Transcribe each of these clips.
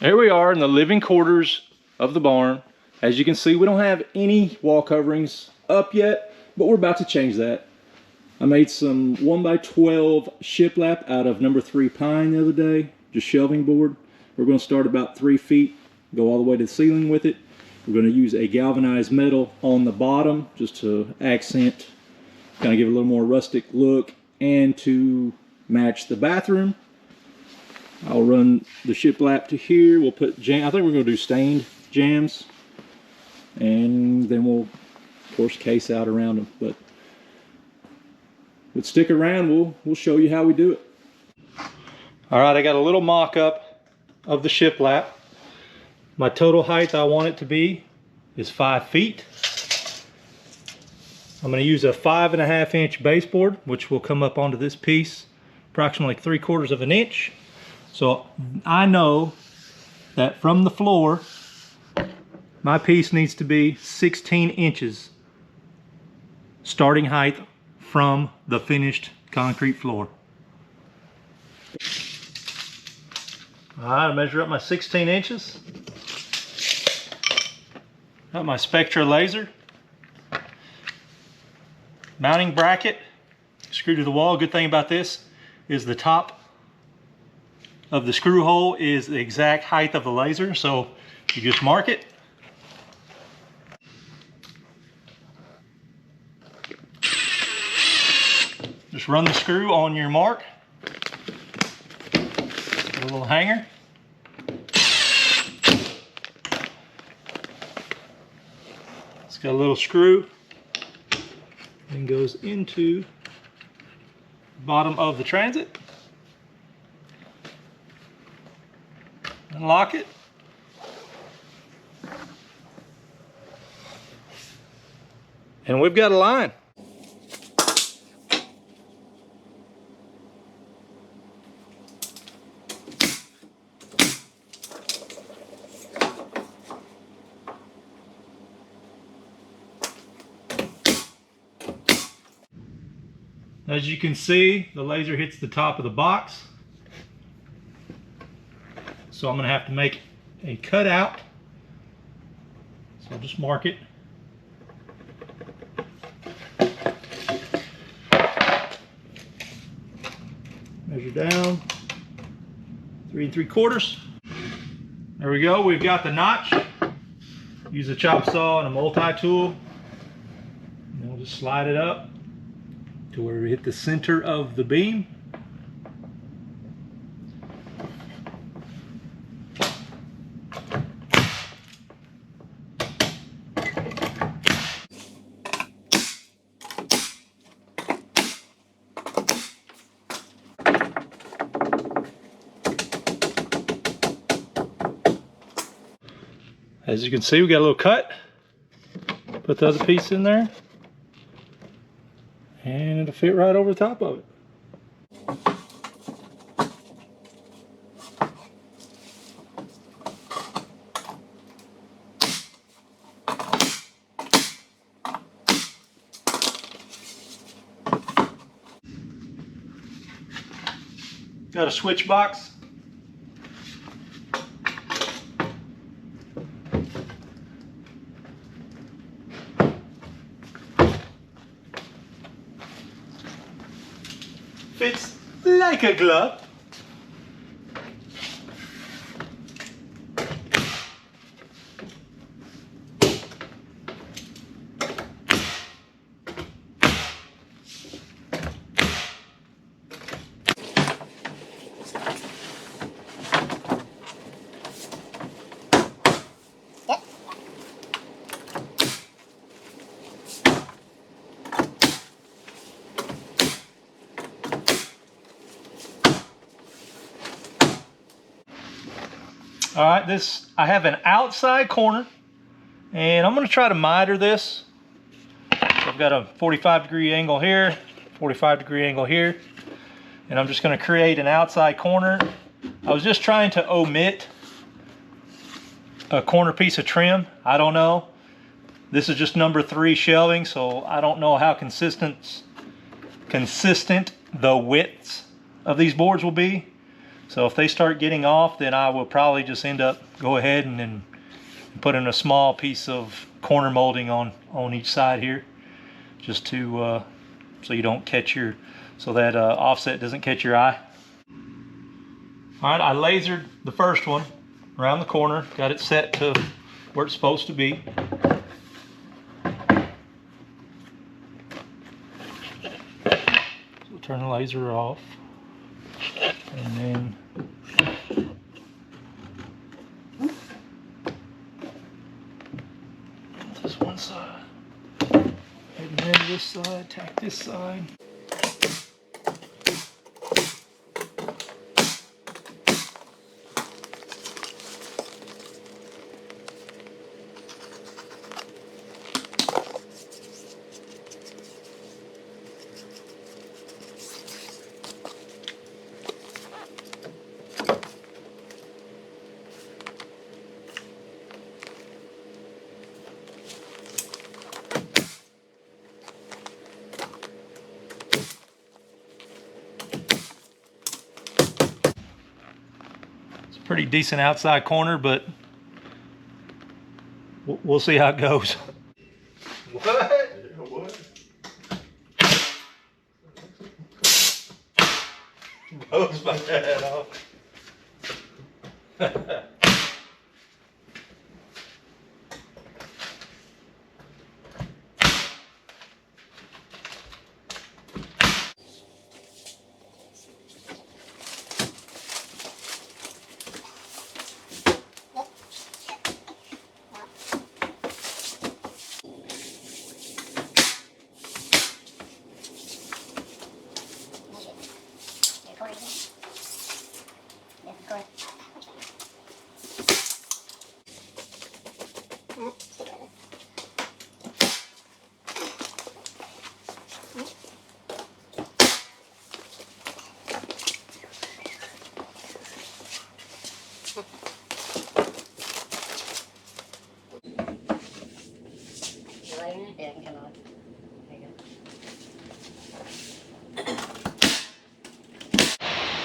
Here we are in the living quarters of the barn. As you can see, we don't have any wall coverings up yet, but we're about to change that. I made some 1x12 shiplap out of number 3 pine the other day, just shelving board. We're going to start about 3 feet, go all the way to the ceiling with it. We're going to use a galvanized metal on the bottom just to accent, kind of give it a little more rustic look, and to match the bathroom. I'll run the shiplap to here. We'll put jam. I think we're going to do stained jams, and then we'll, of course, case out around them. But stick around. We'll show you how we do it. All right, I got a little mock-up of the shiplap. My total height I want it to be is 5 feet. I'm going to use a 5.5 inch baseboard, which will come up onto this piece, approximately 3/4 of an inch. So I know that from the floor, my piece needs to be 16 inches starting height from the finished concrete floor. All right, I measure up my 16 inches. Got my Spectra laser. Mounting bracket, screwed to the wall. Good thing about this is the top of the screw hole is the exact height of the laser, so you just mark it. Just run the screw on your mark. A little hanger. It's got a little screw and goes into the bottom of the transit. Unlock it. And we've got a line. As you can see, the laser hits the top of the box. So I'm going to have to make a cutout. So I'll just mark it. Measure down, 3 3/4. There we go, we've got the notch. Use a chop saw and a multi-tool. And we'll just slide it up to where we hit the center of the beam. As you can see, we got a little cut. Put the other piece in there, and it'll fit right over the top of it. Got a switch box. Fits like a glove. All right, I have an outside corner, and I'm going to try to miter this. So I've got a 45-degree angle here, 45-degree angle here, and I'm just going to create an outside corner. I was just trying to omit a corner piece of trim. I don't know. This is just number 3 shelving, so I don't know how consistent the widths of these boards will be. So if they start getting off, then I will probably just go ahead and then put in a small piece of corner molding on each side here, just to so you don't catch so that offset doesn't catch your eye. All right, I lasered the first one around the corner, got it set to where it's supposed to be. So turn the laser off, and then this one side, and then this side, tack this side. Pretty decent outside corner, but we'll see how it goes. What? Blows my head off.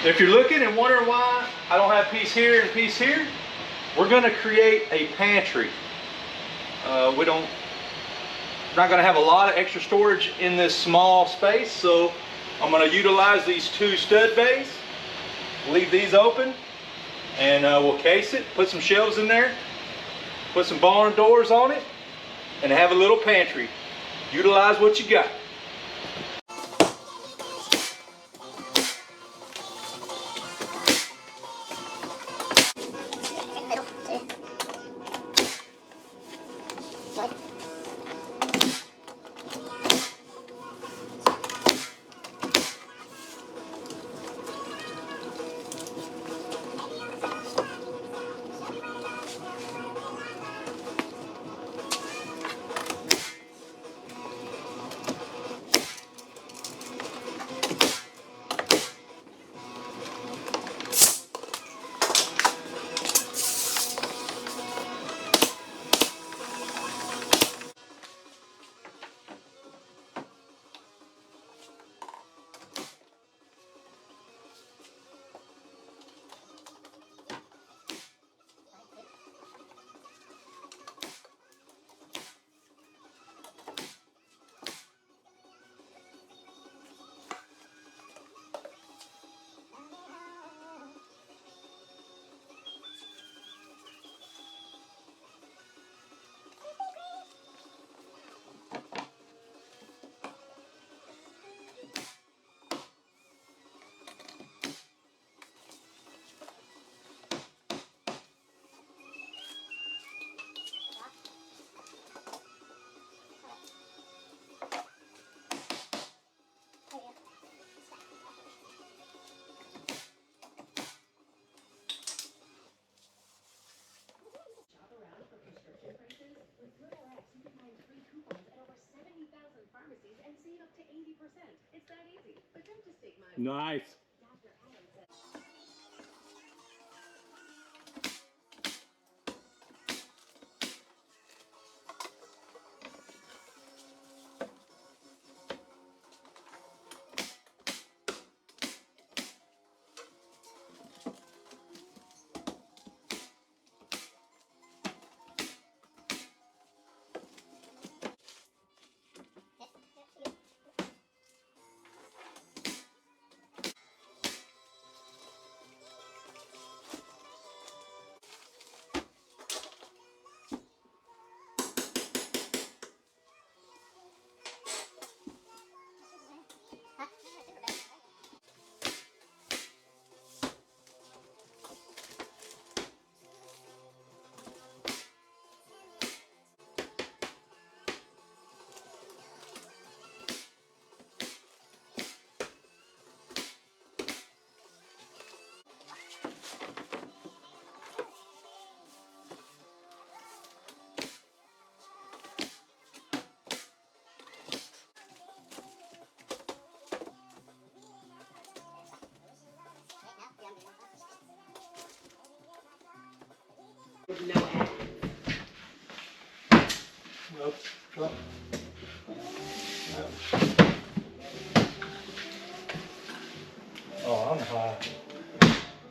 If you're looking and wondering why I don't have piece here and piece here, we're going to create a pantry. We're not going to have a lot of extra storage in this small space, so I'm going to utilize these two stud bays, leave these open, and we'll case it, put some shelves in there, put some barn doors on it, and have a little pantry. Utilize what you got. Nice. with no additives. Nope. Drop. Oh, I'm high.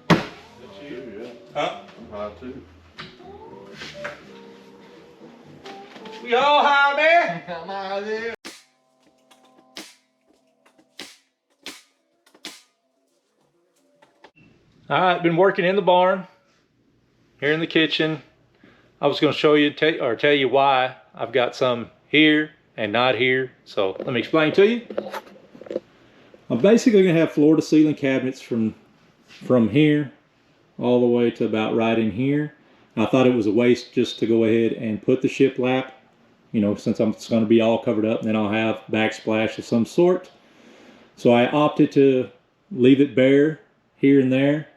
That's you, yeah. Huh? I'm high too. We all high, man. I'm high there. All right, been working in the barn, here in the kitchen. I was going to show you, tell you why I've got some here and not here. So let me explain to you. I'm basically going to have floor to ceiling cabinets from here all the way to about right in here. I thought it was a waste just to go ahead and put the shiplap, you know, since it's going to be all covered up, and then I'll have backsplash of some sort. So I opted to leave it bare here and there,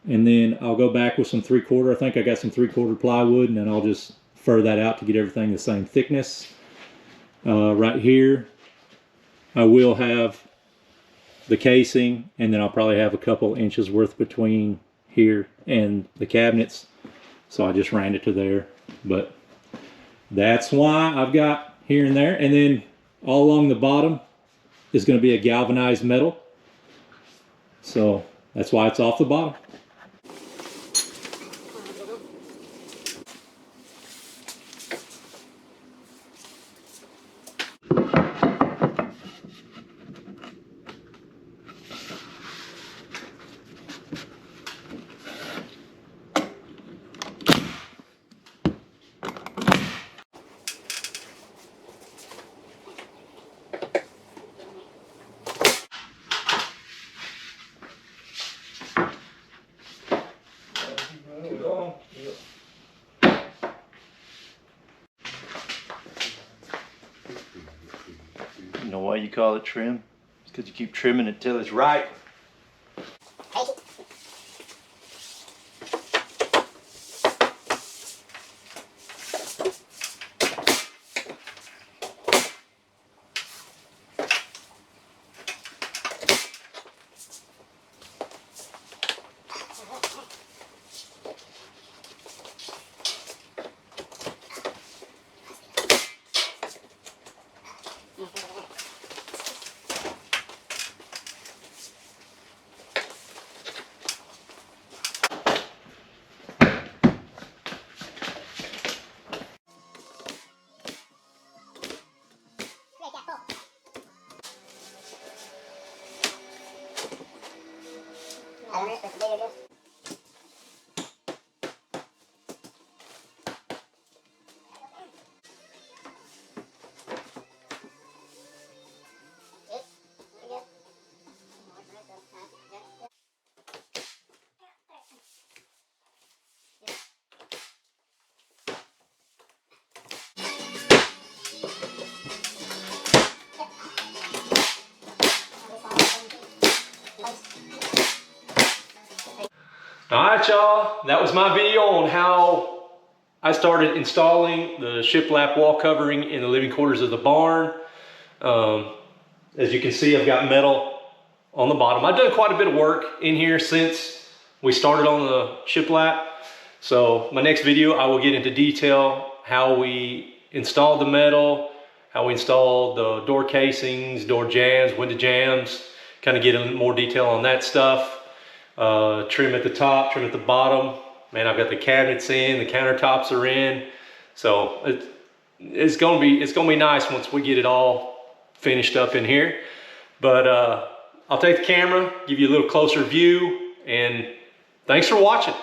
and then I'll go back with some 3/4. I think I got some 3/4 plywood, and then I'll just fur that out to get everything the same thickness. Right here I will have the casing, and then I'll probably have a couple inches worth between here and the cabinets, so I just ran it to there. But that's why I've got here and there, and then all along the bottom is going to be a galvanized metal, so that's why it's off the bottom. You know why you call it trim? It's because you keep trimming it till it's right. All right, y'all, that was my video on how I started installing the shiplap wall covering in the living quarters of the barn. As you can see, I've got metal on the bottom. I've done quite a bit of work in here since we started on the shiplap. So my next video, I will get into detail how we installed the metal, how we installed the door casings, door jambs, window jambs, kind of get into more detail on that stuff. Trim at the top, trim at the bottom. Man, I've got the cabinets in, the countertops are in. So it's gonna be nice once we get it all finished up in here. But I'll take the camera, give you a little closer view, and thanks for watching.